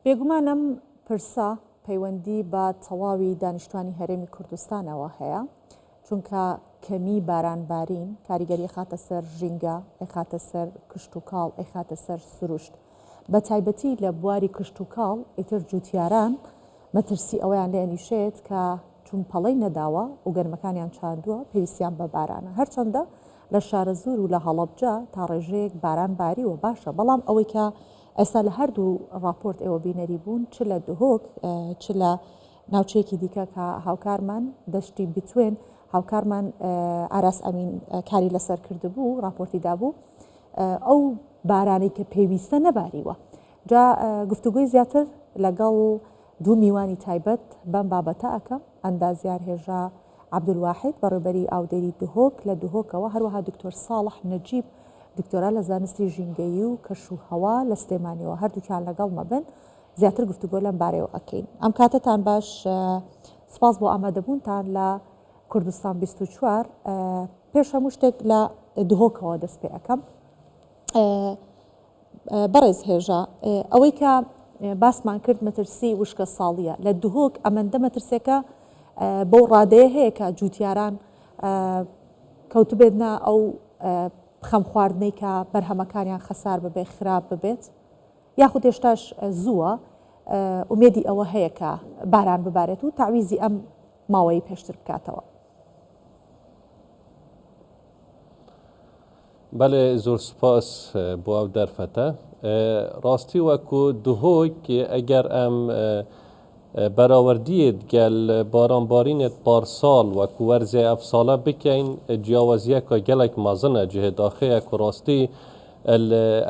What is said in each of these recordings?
بێگومانم پرسا پەیوەندی بە تەواوی دانیشتوانی هەرێمی کوردستانەوە هەیە، چونکە کەمی بارانبارین کاریگەری خاتە سەر ژینگە، خاتە سەر کشت و کاڵ، خاتە سەر سروشت، بە تایبەتی لە بواری کشت و کاڵ ئیتر جوتیاران مەترسی ئەویان لێ ئەنیشێت کە چون پەڵەی نەداوە و گەرمەکانیان چاندووە پێویستیان بە بارانە، هەرچەندە لە شارە زور و لە هەڵەبجە تا ڕێژەیەک باران باریوە باشە، بەڵام ئەوەی کە ئێستا لە هەردوو راپۆرت ئێوە بینەری بوون چ لە دهۆک چ لە ناوچەیەکی دیکە کە هاوکارمان دەشتی بتوێن هاوکارمان ئاراس ئەمین کاری لەسەر کرده بوو راپۆرتی دابوو ئەو بارانەی کە پێویستە نەباریوە. جا گفتوگوی زیاتر لەگەڵ دوو میوانی تایبەت بەم بابەتە ئەەکەم ئەندازیار هێژا عەبدولواحید بەڕێوەبەری ئاودەری دهۆک لە دهۆکەوە، هەروەها دکتۆر ساڵح نەجیب دکتۆرا لە زانستی ژینگەیی و کەش و هەوا لە سلێمانیەوە، هەردووکیان لەگەڵمە بن زیاتر گفتوگۆ لەم بارەوە ئەکەین. ئەم کاتتان باش، سپاس بۆ ئامادەبوونتان لە کوردستان 24. پێش هەموو شتێک لە دهۆکەوە دەست پێ ئەەکەم. بەڕێز هێژا، ئەوەی کە باسمان کرد مەترسی وشکە ساڵیە لە دهۆک، ئەمەندە مەترسێکە بۆ ڕادەیە هەیە کە جوتیاران کەوتبێتنا ئەو خەم خواردنەی کە بەرهەمەکانیان خەسار ببێ خراپ ببێت، یاخود هێشتاش زووە ئومێدی ئەوە هەیە کە باران ببارێت و تعویزی ئەم ماوەی پێشتر بکاتەوە. بەڵێ زۆر سپاس بۆ ئەو دەرفەتە. ڕاستی وەکو دهۆک ئەگەر ئەم بەراوردیت گەل بارانبارینت پارساڵ وەکو وەرزێ ئەف ساڵە بکەین جیاوازیەکە گەلێک مەزنە جهێ داخەیە و ڕاستی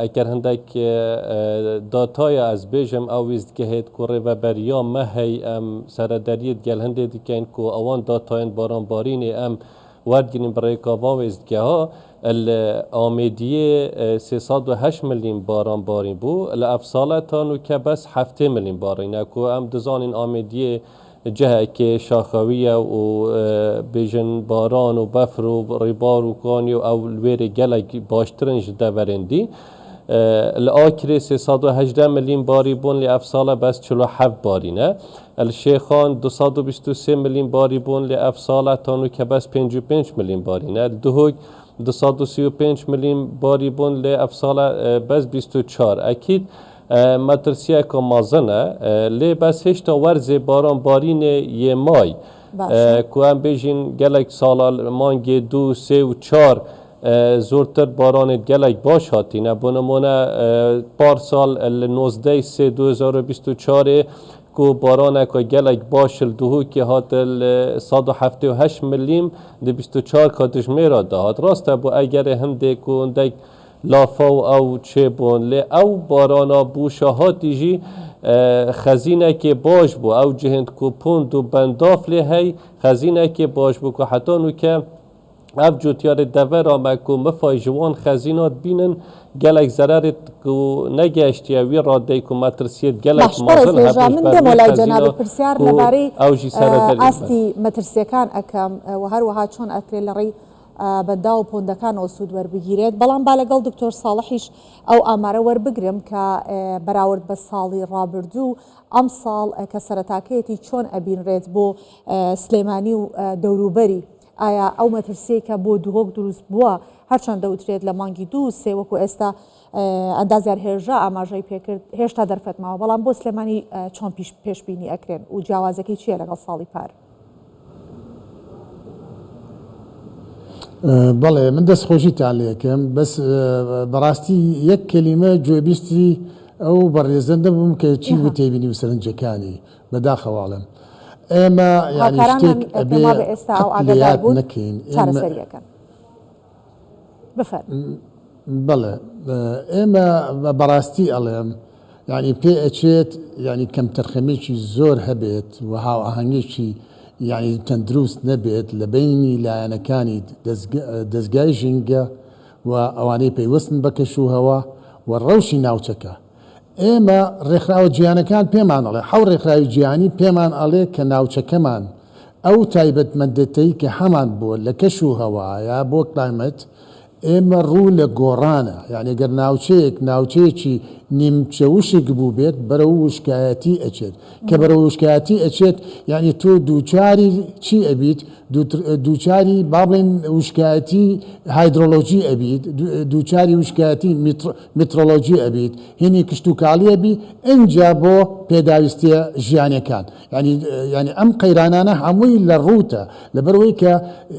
ئەگەر هەندێک داتایە ئەس بێژم ئەو ویست گەهێت کو ڕێڤەبەریا مەهەی ئەم سەرەدەریت گەل هەندێ دیکەین کو ئەوان داتایەن بارانبارینێ ئەم وەرگرین بڕێکاوا وێستگەها ئامێدیە 308 ملیم بارانبارین بوو لە ئەف ساڵەتان و کە بەس 7 ملیم بارینە کو ئەم دزانین ئامێدیە جهەکێ شاخەویە و بێژن باران و بەفر و ڕێبار و کانی و ئەو لێرێ گەلێک باشترن ji دەڤەرێندی li Akirê 318 milîm barî bûn lê ev sala bes 47 barîne. Li Şêxan 223 milîm barî bûn lê ev sala tanû ke bes 55 milîm barîne. Li Duhok 235 milîm barî bûn lê ev sala bes 24. Ekîd metirsiyeka mezin e lê bes hêşta werzê baranbarînê yê may ku em bêjin gelek sala mangê 2, 3 û 4 زۆرتر بارانێت gelek baş hatîne. Bû nimûne parsal li 19 sê 2024 ku baraneka gelek baş li Duhokê hat li 178 milîm di 24 dijmêra de hat. Rast e bû egerê hindê ku hindek lafa û ew çêbûn lê ew barana bûşa hatî jî xezînekê baş bû. Ew cihênd ku pund û bendaf lê hey xezînekê baş bû ku heta nûke ev cotiyarê devera me ku mifay ji wan xezînat bînin gelek zererê ku negeştiye wî radeyê ku metirsiyet gelek mezin min demo lay cenabê pirsiyar lebarê astî metirsiyەکان ئەەکەم و هەروەها چۆن ئەکرێ لە ڕێی بەندا و پۆندەکانەوە سوود وەربگیرێت. بەڵام با لەگەڵ دکتۆر ساڵحیش ئەو ئامارە وەربگرم کە بەراورد بە ساڵی ڕابردوو ئەم ساڵ کە سەرەتاکەیەتی چۆن ئەبینرێت بۆ سلێمانی و دەوروبەری. ئایا ئەو مەترسیەکە بۆ دهۆک دروست بووە هەرچەندە دەوترێت لە مانگی 2 3 وەکو ئێستا ئەندازیار هێژا ئاماژەی پێکرد هێشتا دەرفەتماوە، بەڵام بۆ سلێمانی چۆن پێشبینی ئەکرێن و جیاوازەکەی چییە لەگەڵ ساڵی پار؟ بەڵێ من دەستخۆشیتان لێ یەکەم بەس بەڕاستی یەک کەلیمە گوێبیستی ئەو بەڕێزەندە بووم کە چی بوو تێبینی و سەرنجەکانی بەداخەواڵم ئێمە یانی شتێک ئەبێ نەکەین بەڵێ ئێمە بەڕاستی ئەڵێم یعنی پێ ئەچێت ینی کەم تەرخەمێکی زۆر هەبێت و هاو ئاهەنگێکی یعنی تەندروست نەبێت لە بینی لایەنەکانی دەستگای ژینگە و ئەوانەی پەیوەستن بە کەش و هەوا و ڕەوشی ناوچەکە. ئێمە ڕێکخراوە جیهانەکان پێمان ئەڵێ حەو ڕێکخراوی جیهانی پێمان ئەڵێ کە ناوچەکەمان ئەو تایبەتمەندەتەی کە هەمان بووە لە کەش و هەوایە بۆ کلایمەت ئێمە ڕوو لە گۆڕانە یعنی گەر ناوچەیەکی نیمچەوشێک بوو بێت بەرەو وشکایەتی ئەچێت کە بەرەو وشکایەتی ئەچێت یعنی تۆ دووچاری چی ئەبیت دووچاری با بڵێن وشکایەتی هایدرۆلۆژی ئەبیت دووچاری وشکایەتی میترۆلۆژی ئەبیت هینی کشت و کاڵی ئەبی ئەنجا بۆ پێداویستیە ژیانەکان ینی ئەم قەیرانانە هەمووی لە ڕووتە لەبەرەوەی کە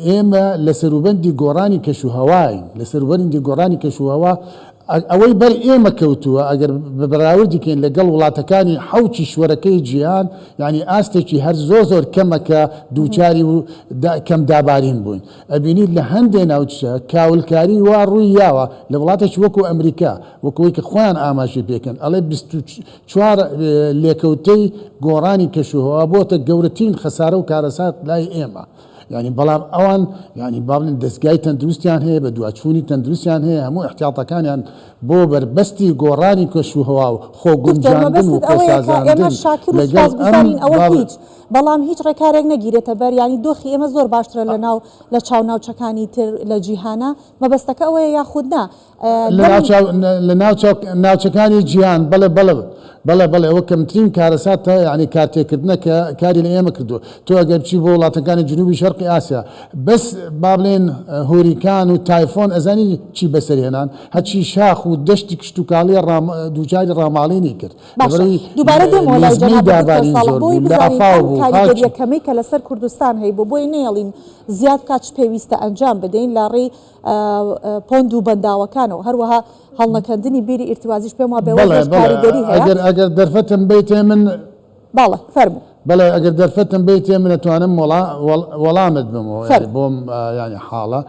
ئێمە لە سەروبەندی گۆڕانی کەشوهەواین لە سەروبەندی گۆڕانی کەشوهەوا ئەوەی بەر ئێمە کەوتووە ئەگەر بەراوردیکەین لەگەڵ وڵاتەکانی حوچی شوەرەکەی جیهان ینی ئاستێکی هەر زۆر کەمەکە دووچاری و کەم دابارین بووین ئەبینیت لە هەندێک ناوچە کاولکاری وا ڕووی یاوە لە وڵاتێکی وەکو ئەمریکا وەکوی کە خۆیان ئاماژی پێکەن ئەڵێ 24 لێکەوتەی گۆڕانی کەشوهەوا بۆتە گەورەترین خەسارە و کارەسات لای ئێمە ینی بەڵام ئەوان ینی باڵێن دەستگای تەندروستیان هەیە بە دوچوونی تەندروستیان هەیە هەموو احتیاطەکانیان بۆ بربەستی گۆڕانی کەشوهەوا و خۆگونجاندن و ئێمە شاکر و سپاسگوزارین ئەوە هیچ بەڵام هیچ ڕێکارێک نەگیرێتە بەر ینی دۆخی ئێمە زۆر باشترە لە چاو ناوچەکانی تر لە جیهانە مەبەستەکە ئەوەیە یاخودنا لە ناوچەکانی جیهان بەڵێ ئەوە کەمترین کارەساتە ینی کارتێکردنە کە کاری لە ئێمە کردو تۆ ئەگەر بچی بۆ وڵاتەکانی جنوبی شەرقی ئاسیا بەس با بڵێن هۆریکان و تایفۆن ئەزانی چی بەسەرهێنان هەچی شاخ و دەشتی کشت و کاڵی دووجاری ڕاماڵینی کرد دووبارە دێمەوە لای کاریگەریەکەمەی کە لەسەر کوردستان هەیە بۆی نێڵین زیاد کاچ پێویستە ئەنجام بدەین لە ڕێی پۆند و بەنداوەکانەوە هەروەها هەڵنەکەندنی بیری ئیرتوازیش پێم وە بێوە کاریگەری هەیە ئەگەر دەرفەتم بیتێ من باڵێ فەرموو بەڵێ ئەگەر دەرفەتم بیتێ من ئەتوانم وەڵامت بمەوە بۆم ینی حاڵە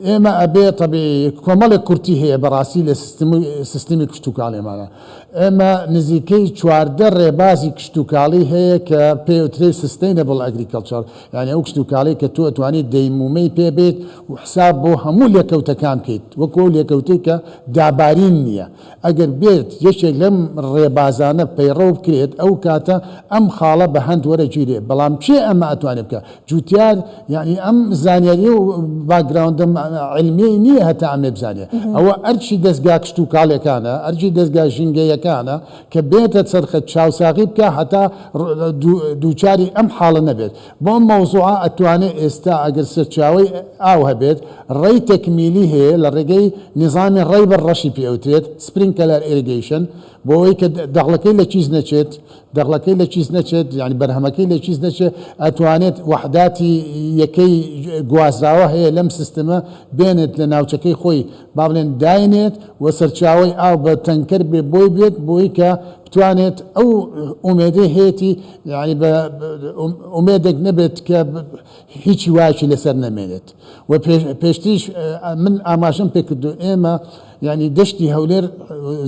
ئێمە ئەبێ تەبیعی کۆمەڵێک کورتی هەیە بەڕاستی لە سیستمی کشت و کاڵێمانە ئێمە نزیکەی 14 ڕێبازی کشت و کاڵی هەیە کە پێوترێ سستینەبڵ ئەگریکەلچەر یعنی ئەو کشت و کاڵی کە تۆ ئەتوانیت دەیمومەی پێ بێت و حساب بۆ هەموو لێکەوتەکان بکەیت وەکو ئەو لێکەوتەی کە دابارین نییە ئەگەر بێت یەکێک لەم ڕێبازانە پەیڕەو بکرێت ئەو کاتە ئەم خاڵە بە هەند وەرەگیرێ بەڵام چێ ئەمە ئەتوانێت بکە جوتیار یعنی ئەم زانیاری و باگراوندم علمی نییە هەتا ئەمێ بزانێ ئەوە ئەرچی دەستگا کشت و کاڵەکانە ئەرچی دەستگا ژینگەیەکانە کە بێتە سەرخەت چاوساغی بکە هەتا دووچاری ئەم حاڵە نەبێت بۆ مەوزوعە ئەتوانێت ئێستا ئەگەر سەرچاوی ئاو هەبێت ڕێی تەکمیلی هەیە لە ڕێگەی نظامی ڕێی بەڕەشی پێوترێت سپرینکلەر ئێریگەیشن بۆ ئەوەی کە دەغڵەکەی لە چیز نەچێت دەغڵەکەی لە چیز نەچێت ینی بەرهەمەکەی لە چیز نەچێت ئەتوانێت وحداتی یەکەی گوازراوە هەیە لەم سیستەمە بێنێت لە ناوچەکەی خۆی با بڵێن داینێت و سەرچاوی ئاو بە تەنکەر بێ بۆی بێت بۆی کە بتوانێت ئەو ئومێدەی هەیەی ینی بە ئومێدێک نەبێت کە هیچی وایکی لەسەر نەمێنێت و پێشتیش من ئاماژەم پێکردو ئێمە ینی دەشتی هەولێر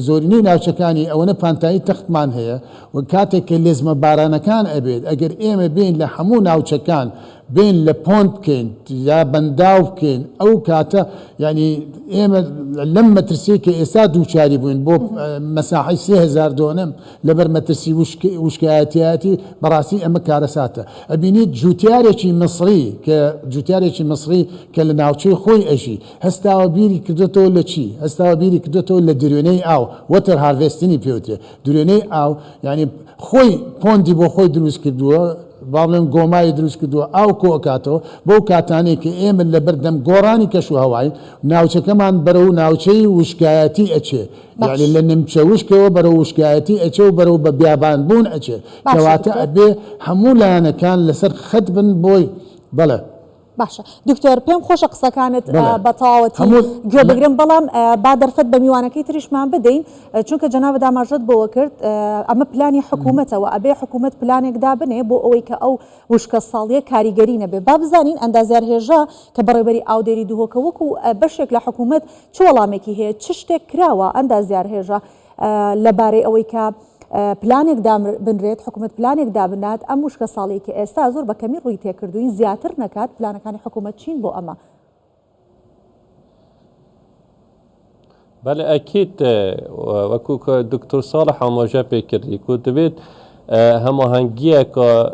زۆرینەی ناوچەکانی ئەوەنە پانتایی تەختمان هەیە و کاتێک کە لێزمە بارانەکان ئەبێت ئەگەر ئێمە بین لە هەموو ناوچەکان بین لە پۆنت بکەین یا بەنداو بکەین ئەو کاتە ینی ئێمە لەم مەترسی کە ئێستا دووچاری بووین بۆ مەساحی 3000 دۆنم لەبەر مەترسی وشکایەتیاتی بەڕاستی ئەمە کارەساتە ئەبینیت جوتیارێکی مصری کە جوتیارێکی مصری کە لە ناوچەی خۆی ئەژی هەستاوە بیری کردێتەوە لە چی هەستاوە بیری کردێتەوە لە درێنەی ئاو وەتەر هاروێستنی پێوتێ درێنەی ئاو ینی خۆی پۆندی بۆ خۆی دروست کردووە باڵێن گۆمای دروست کردووە ئاو کۆکاتەوە بۆ کاتانێک کە ئێمە لە بەردەم گۆڕانی کەشوهەوای ناوچەکەمان بەرەو ناوچەی وشکایەتی ئەچێ یعنی لە نمچە وشکەوە بەرەو وشکایەتی ئەچێ و بەرەو بە بیابان بوون ئەچێ کەواتە ئەبێ هەموو لایەنەکان لەسەر خەت بن بۆی بەڵێ باشە دکتۆر پێم خۆشە قسەکانت بە تەواوەتی گوێ بگرم بەڵام با دەرفەت بە میوانەکەی تریشمان بدەین چونکە جەنابە داماژەت بۆوە کرد ئەمە پلانی حکوومەتەوە ئەبێ حکوومەت پلانێکدا بنێ بۆ ئەوەی کە ئەو وشکە ساڵیە کاریگەری نەبێ با بزانین ئەندازیار هێژە کە بەڕێبەری ئاودێری دووهۆکە وەکو بەشێک لە حکوومەت چ وەڵامێکی هەیە چ شتێک کراوە ئەندازیار هێژە لەبارەی ئەوەی کە پلانێک بنرێت حکوومەت پلانێک دابنات ئەم وشکە ساڵێکی ئێستا زۆر بە کەمی ڕووی تێکردوین زیاتر نەکات پلانەکانی حکوومەت چین بۆ ئەمە بله اكيد وكو دكتور صالح اماجه بكردي كو دبيت هماهنگی که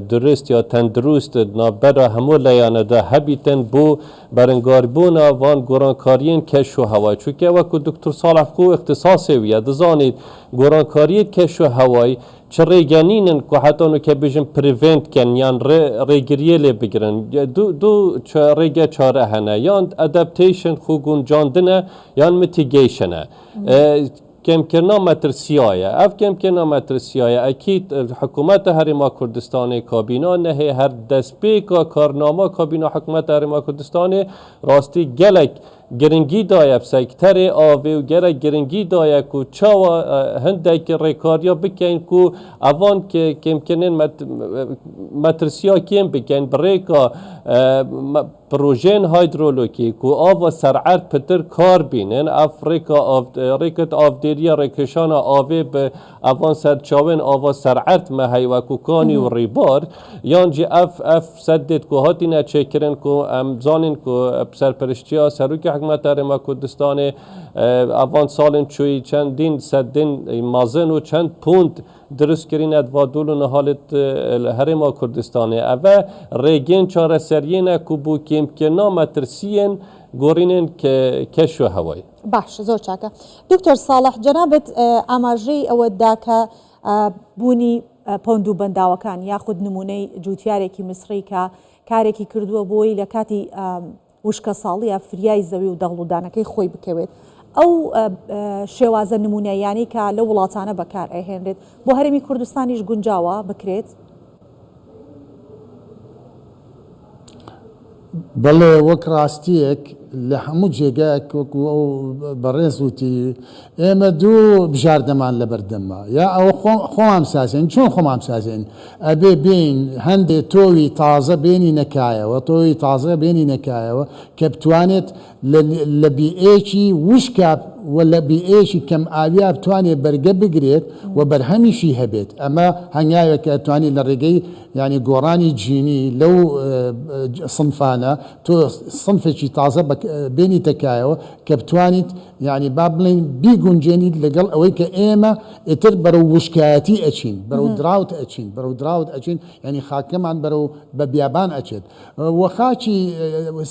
درست یا تندرست نابرا همو لیانه ده هبیتن بو برنگاربون وان گرانکارین کش و هوای چونکه وکو دکتر صالح کو اختصاصی ویا دزانید گرانکاری کش و هوای چه ریگانینن که حتی نو که بیشن پریونت کن یان ریگریه لی بگیرن دو چه ریگه چاره هنه یان ادپتیشن خوگون جاندنه یان میتیگیشنه کم کرنا مترسیایه اف کم کرنا مترسیایه اکید حکومت هریما کردستان کابینا نه هر دسپی که کارنامه کابینا حکومت هریما کردستان راستی گلک گرنگی دایه سکتر آوی و گرنگی دایه که چاوا هندک ریکاریا بکن که اوان که کم کنن مترسیا کم بکن بریکا پروژین هایدرولوژی که آوا سرعت پتر کار بینن ریکت آفدیریا ریکشان آوی به اوان سرچاوین آوا سرعت مهی و کوکانی و ریبار یانجی اف سدد که هاتی نچکرن که امزانین که سرپرشتیا سروک حکمت هریما کردستان اوان سالن چوی چندین سدین مازن و چند پوند درست کرین ادوادول و نهالت هریما کردستانه اوه ریگین چاره سرین که بو کم که نامترسین گورینن که کشو هوای باش زۆر چاکە دکتۆر ساڵح جەنابەت ئاماژەی ئەوەدا کە بوونی پۆند و بەنداوەکان یاخود نمونەی جوتیارێکی میسری کە کارێکی کردووە بۆی لە کاتی وشکە ساڵیە فریای زەوی و دەغڵودانەکەی خۆی بکەوێت ئەو شێوازە نمونەیانی کە لە وڵاتانە بەکار ئەهێنرێت بۆ هەرێمی کوردستانیش گونجاوە بکرێت بەڵێ وەک ڕاستیەک لە هەموو جێگایەک وەکو ئەو بەڕێز وتی ئێمە دوو بژاردەمان لە بەردەمە یا ئەوە خۆمان سازێن چۆن خۆمان سازێن ئەبێ بین هەندێک تۆوی تازە بێنی نەکایەوە تۆوی تازە بێنی نەکایەوە کە بتوانێت لە بیئێکی وشکە و لە بیئێکی کەم ئاویا بتوانێت بەرگە بگرێت و بەرهەمیشی هەبێت ئەمە هەنگاوێکە توانێت لە ڕێگەی ینی گۆڕانی جینی لەو سنفانە تۆ سنفێکی تازە بینی تکایەوە کە بتوانیت یعنی با بڵێن بیگونجێنیت لەگەڵ ئەوەی کە ئێمە ئیتر بەرەو وشکایەتی ئەچین بەرەو دراوت ئەچین بەرەو دراوت ئەچین ینی خاکەمان بەرەو بە بیابان ئەچێت وە خاچی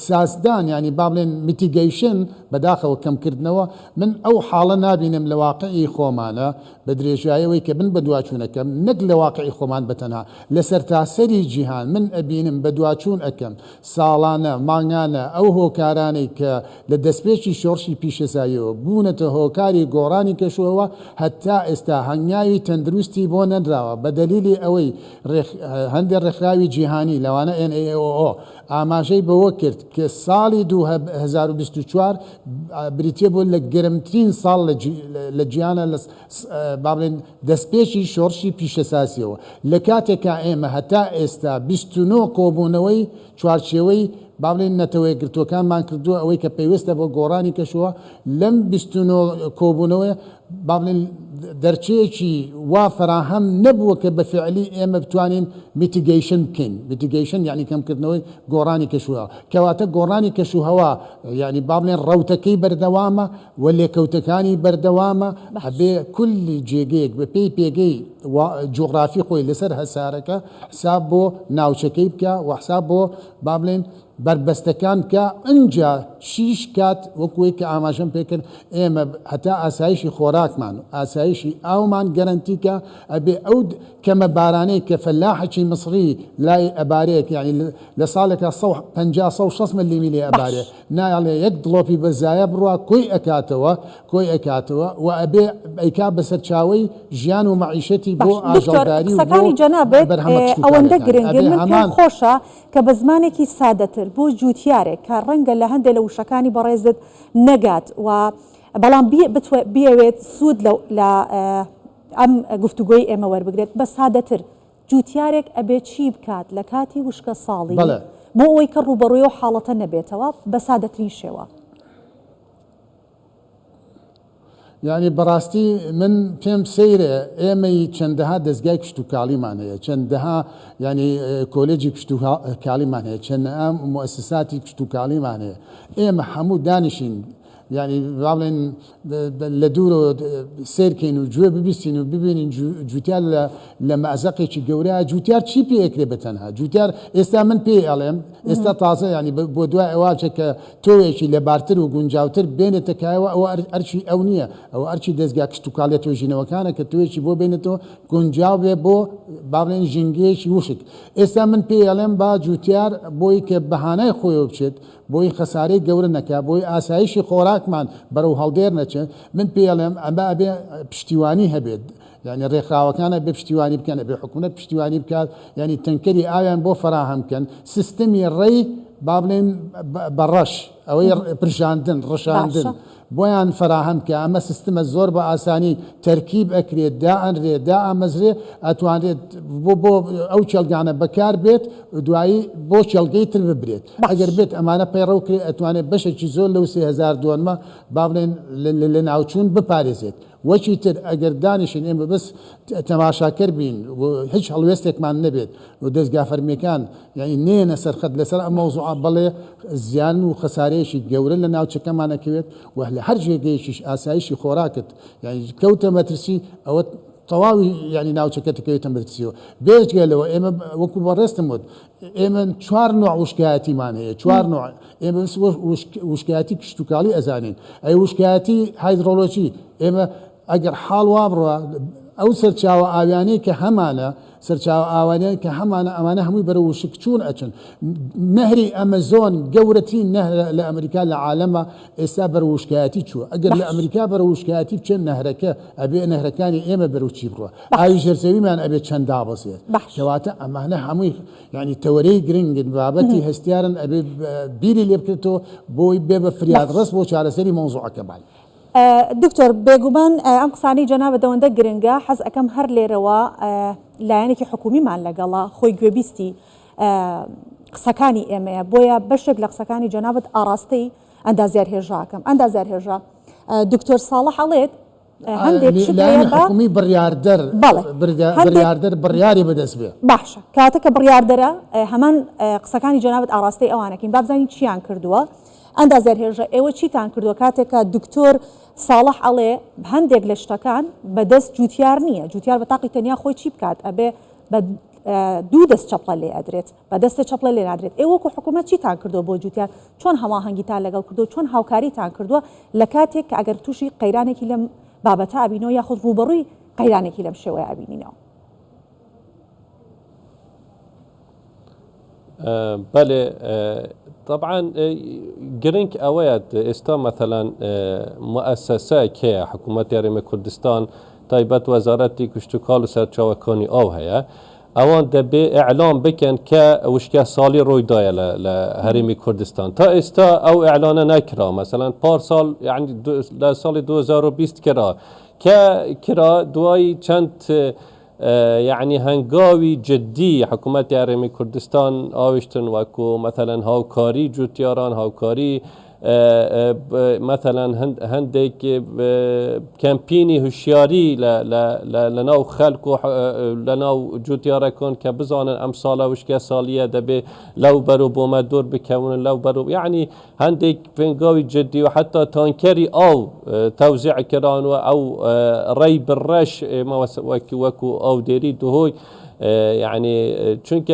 سازدان ینی با بڵێن میتیگەیشن بەداخەوە کەمکردنەوە من ئەو حاڵە نابینم لە واقعی خۆمانە بە درێژایەوەی کە بن بە دواچوونەکەم نەک لە واقعی خۆمان بەتەنها لەسەر تاسەری جیهان من ئەبینم بە دواچوون ئەەکەم ساڵانە مانگانە ئەو هۆکارانەی کە لە دەستپێکی شۆڕشی پیشەساییەوە بوونەتە هۆکاری گۆڕانی کەشوەوە هەتا ئێستا هەنگاوی تەندروستی بۆ نەدراوە بە دەلیلی ئەوەی هەندێک ڕێکخراوی جیهانی لەوانە NAOO ئاماژەی بەوە کرد کە ساڵی 2024 بریتیە بۆ لە گەرمترین ساڵ لە جیهانە با بڵێن دەستپێکی شۆڕشی پیشەساسیەوە لە کاتێکا ئێمە هەتا ئێستا 29 کۆبوونەوەی چوارچێوەی با بڵێن نەتەوەی گرتوەکانمان کردووە ئەوەی کە پێویستە بۆ گۆڕانی کەشووە لەم 29 کۆبوونەوەی با بڵێن دەرچەیەکی وا فراهەم نەبووە کە بە فعلی ئێمە بتوانین میتیگەیشن بکەین میتیگەیشن یعنی کەمکردنەوەی گۆڕانی کەشووە کەواتە گۆڕانی کەشوهەوا یعنی با بڵێن ڕەوتەکەی بەردەوامە و لێکەوتەکانی بەردەوامە هەبێ کولی جێگەیەک بە پێی پێگەی جوغرافی خۆی لەسەر هەسارەکە حساب بۆ ناوچەکەی بکە و حساب بۆ با بڵێن بربەستەکان کە ئەنجا شیش کات وەکوەی کە ئاماژەم پێکرد ئێمە هەتا ئاسایشی خۆراکمان و ئاسایشی ئاومان گەرنتیکە ئەبێ ئەو کەمە بارانەی کە فەلاحێکی مصری لای ئەبارەیەک یعنی لە ساڵێکە 50-60 ملیمیلی ئەبارێ نایڵێ یەک دڵۆپی بەزایە بڕوا کۆی ئەکاتەوە و ئەبێ ئەیکا بەسەر چاوەی ژیان و معیشەتی بۆ ئاژەڵداری و سەکانی جەنابێت ئەوەندە گرنگن من پێم خۆشە کە بە زمانێکی سادەتر بۆ جوتیارێک کە ڕەنگە لە هەندێک لە وشەکانی بەڕێزت نەگات و بەڵام بیاوێت سوود لە ئەم گفتوگۆی ئێمە وەربگرێت بە سادەتر جوتیارێک ئەبێت چی بکات لە کاتی وشکە ساڵی بۆ ئەوەی کە ڕوبەڕووی و حاڵەتە نەبێتەوە بە سادەترین شێوە یعنی بەڕاستی من پێم سەیرە ئێمەی چەندەها دەستگای کشتتوکاڵیمان هەیە چەندەها ینی کۆلێجی کشتتوکاڵیمان هەیە چەند ئەم مؤسساتی کشتتوکاڵیمان هەیە ئێمە هەموو دانیشین يعني بعملن لدورو سيركين وجوه ببستين وببين جوتيار لما أزقي شي جورا جوتيار شي بي أكربتنها جوتيار استامن بي ألم استطاعة يعني بودواء واجك تويشي لبارتر وجنجاوتر بين تكاوا أو أرشي أونية أو أرشي دزجاكش تقالة توجينا وكان كتويشي بو بينتو جنجاو بو بعملن جنجيش وشك استامن بي ألم با جوتيار بوي كبهانة خوي بشت بوي خساري جور نكا بوي آسايشي خوراك من برو هالدير نتش من بي ألم أما أبي بشتواني هبيد يعني الرخاوة كان بشتواني بكان بحكومة بشتواني بكان يعني تنكري آيان بو فراهم كان سيستمي الري بابلين برش أو برشاندن رشاندن بویان فراهم که اما سیستم زور با آسانی ترکیب اکرید داء مزری اتوانید بو او چلگانه بکار بیت دوایی بو چلگی تر ببرید اگر بیت امانه پیرو کری اتوانید بشه چیزو لو 3000 دون ما بابلین لناوچون بپارزید وشي تر اگر دانشين ام بس تماشا كربين وهيج هلويستك ما نبيت ودز جافر ميكان يعني نين سرخد لسر موضوع بالي زيان وخساريش جور لنا وشكا ما نكبت واهل حرج جيش اسايش خوراكت يعني كوتا مترسي او طواوي يعني ناو شكت كوتا مترسيو بيج قالوا ام وكو برستمود ام شوار نوع وشكاتي معناها شوار نوع ام بس وشكاتي كشتوكالي ازانين اي وشكاتي هيدرولوجي ام اگر حال وابروا او سرچاو اواني كهمانه سرچاو اواني كهمانه امانه همي برو شكچون اچن نهري امازون جورتي نهر لامريكا العالم استبر وشكاتي شو اگر لامريكا برو وشكاتي بچن نهرك ابي نهركاني ايما برو چي برو اي جرسوي من ابي چند دابسيت كواتا امانه همي يعني توري جرينج بابتي هستيارن ابي بيري لبكتو بوي بيب فرياد رس بو على سري موضوع كبال دكتور بيغومان ام قساني جناب دوندا گرنگا حز اكم هر ليروا لایەنێکی حکومیمان لەگەڵا خۆی گوێبیستی قسەکانی ئێمەیە بۆیە بەشێک لە قسەکانی جەنابەت ئاراستەی ئەندازیار هێژاکەم ئەندازیار هێژا دکتۆر ساڵح هەڵێت هەندێک شت هەیە حکومی بڕیاردەر بڕیاری بەدەست بێ باشە کاتە کە بڕیاردەرە هەمان قسەکانی جەنابەت ئاراستەی ئەوانەکەین با بزانین چیان کردووە ئەندازیار هێژە ئێوە چیتان کردووە کاتێکە دکتۆر ساڵح ئەڵێ هەندێک لە شتەکان بەدەست جوتیار نییە جوتیار بە تاقی تەنیا خۆی چی بکات ئەبێ بە دوو دەست چەپڵە لێ ئەدرێت بە دەستێ چەپڵە لێ نادرێت ئێوەکو حکوومەت چیتان کردووە بۆ جوتیار چۆن هەماهەنگیتان لەگەڵ کردووە چۆن هاوکاریتان کردووە لە کاتێک کە ئەگەر تووشی قەیرانێکی لەم بابەتە ئەبینەوە یاخود ڕوبەڕووی قەیرانێکی لەم شێوەیە ئەبینینەوە بله طبعا جرينك اويات استا مثلا مؤسسه که حکومت یارم کردستان تایبت وزارتی کشتکال و سرچاوکانی او هيا اوان دبي اعلام بكن که وشکه سالی روی دایه لهرم کردستان تا استا او اعلان نکرا مثلا پارسال يعني لسال 2020 كرا دواي چند يعني هنگاوی جدی حکومت یارمی کردستان آوشتن وکو مثلا هاوکاری جوتیاران هاوکاری مثلا هندێک کەمپینی هوشیاری لەناو خەلک و لەناو جوتیارەکان کە بزانن ئەم ساڵە وشکە ساڵیە دەبێ لەو بەرو بۆمە دوور بکەونن لەو بەرو یعنی هەندێک پێنگاوی جدی و حتا تانکەری ئاو تەوزیع کران و ئەو ڕێی بڕەش وەکو ئاو دێری دهۆی يعني چونك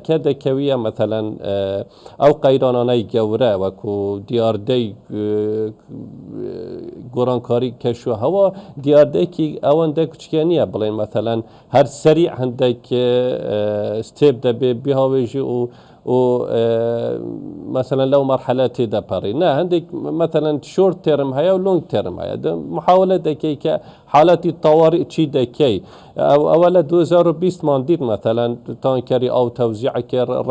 كذا كوية مثلا او قيراناني جورا وكو ديار دي قرانكاري كشو هوا ديار دي كي اوان دي كچكانية بلين مثلا هر سريع عندك ستيب ده بهاويجي و مثلا لو مرحلة دا باري نا عندك مثلا شورت تيرم هيا و لونج تيرم هيا محاولة دكي حالات الطوارئ تشي دكي اولا 2020 ما ندير مثلا تانكري او توزيع كر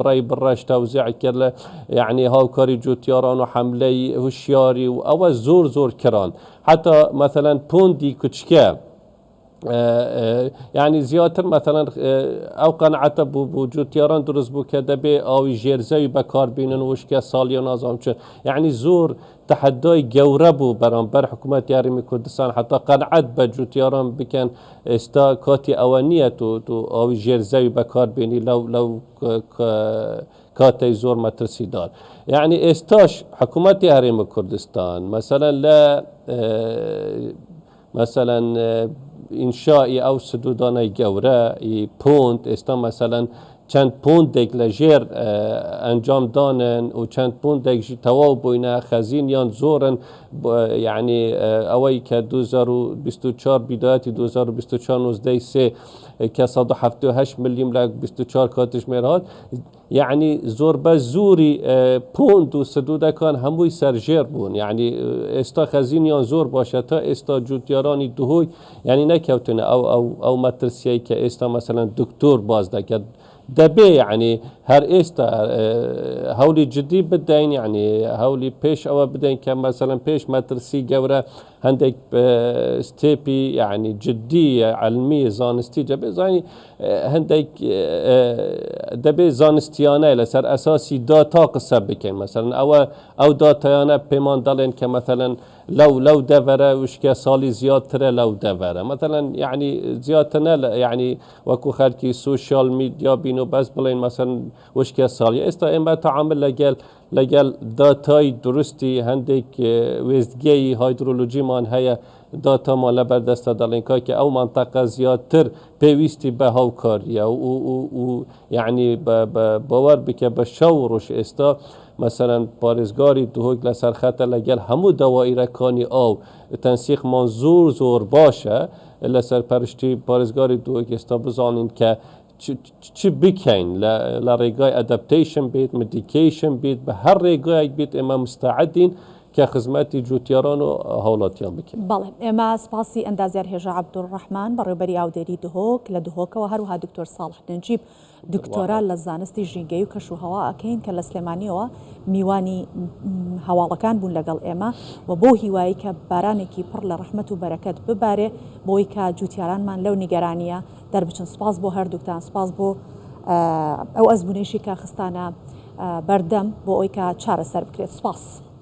ري براش توزيع كر يعني هاوكاري جوتياران وحملي هوشياري او زور كران حتى مثلا بوندي كتشكا يعني زيادة مثلا او قناعته بوجود تيران درست بو كدبي او جيرزي بكار بينن وشكا ساليا نظام يعني زور تحدي جوربو برانبر حكومة يارمي كردستان حتى قنعت بجو تيران بكن استا كاتي اوانية تو او جيرزي بكار بيني لو كاتي زور مترسي دار. يعني استاش حكومة هرم كردستان مثلا لا مثلا انشاء او سدودان جوره پوند استا مثلا چند پوندێک لە ژێر ئەنجام دانن و چەند پوندێک تەواو بووینە خەزینیان زۆرن یعنی ئەوەی کە 2024 بیداەتی 2024 کە 178 ملیۆن لە 24 کاتژمێر هات یعنی زۆر بە زوری پوند و سدودەکان هەمووی سەرژێر بوون یعنی ئێستا خەزینیان زۆر باشە تا ئێستا جوتیارانی دهۆی یعنی نەکەوتنە ئەو مەترسیەی کە ئێستا مەسەلەن دکتۆر باز دەکات دەبێ یعنی هەر ئێستا هەولی جدی بدەین یعنی هەولی پێش ئەوە بدەین کە مەسەلەن پێش مەترسی گەورە هەندێک ستێپی یعنی جدی علمی زانستی دەبێ زانی هەندێک دەبێ زانستیانە لەسەر ئەساسی داتا قسە بکەین مەسەلەن ئەو داتایانە پێمان دەڵێن کە مەسەلەن لو دەڤەرە وشکە ساڵی زیاترە لەو دەڤەرە مەسەلەن یعنی زیاتر یعنی وەکو خەڵکی سوشیال میدیا بین و بەس بڵێن مەسەلەن وشکە ساڵی ئێستا ئێمە تەعامل لەگەڵ داتای درستی هەندێک وێستگەی هایدرۆلۆجیمان هەیە داتامان لەبەردەستە دەڵێن کاکە ئەو منتەقە زیاتر پێویستی بە هاوکاریە و یعنی باوەڕ بکە بە شەو ڕۆژ ئێستا مثلا پارێزگاری دهۆک لەسەر خەتە لەگەڵ هەموو دەوائیرەکانی ئاو تەنسیقمان زۆر باشە لەسەر پەرشتی پارێزگاری دهۆک ئێستا بزانین کە چ بکەین لە ڕێگای ئەدەپتەیشن بێت مدیکیشن بێت بە هەر ڕێگایەک بێت ئێمە مستعدین کە خزمەتی جوتیاران و هاوڵاتیان بکەین. بەڵێ ئێمە سپاسی ئەندازیار هێژە عەبدوڕەحمان بەڕێوەبەری ئاودێری دهۆک لە دهۆکەوە هەروەها دکتۆر ساڵح نەجیب دکتۆرا لە زانستی ژینگەی و کەشوهەوا ئەکەین کە لە سلێمانیەوە میوانی هەواڵەکان بوون لەگەڵ ئێمە و بۆ هیوایی کە بارانێکی پڕ لە ڕەحمەت و بەرەکەت ببارێ بۆی کە جوتیارانمان لەو نیگەرانیە دەربچن. سپاس بۆ هەردووکتان، سپاس بۆ ئەو ئەزمونێشی کە خستانە بەردەم بۆ ئەوی کە چارەسەر بکرێت. سپاس.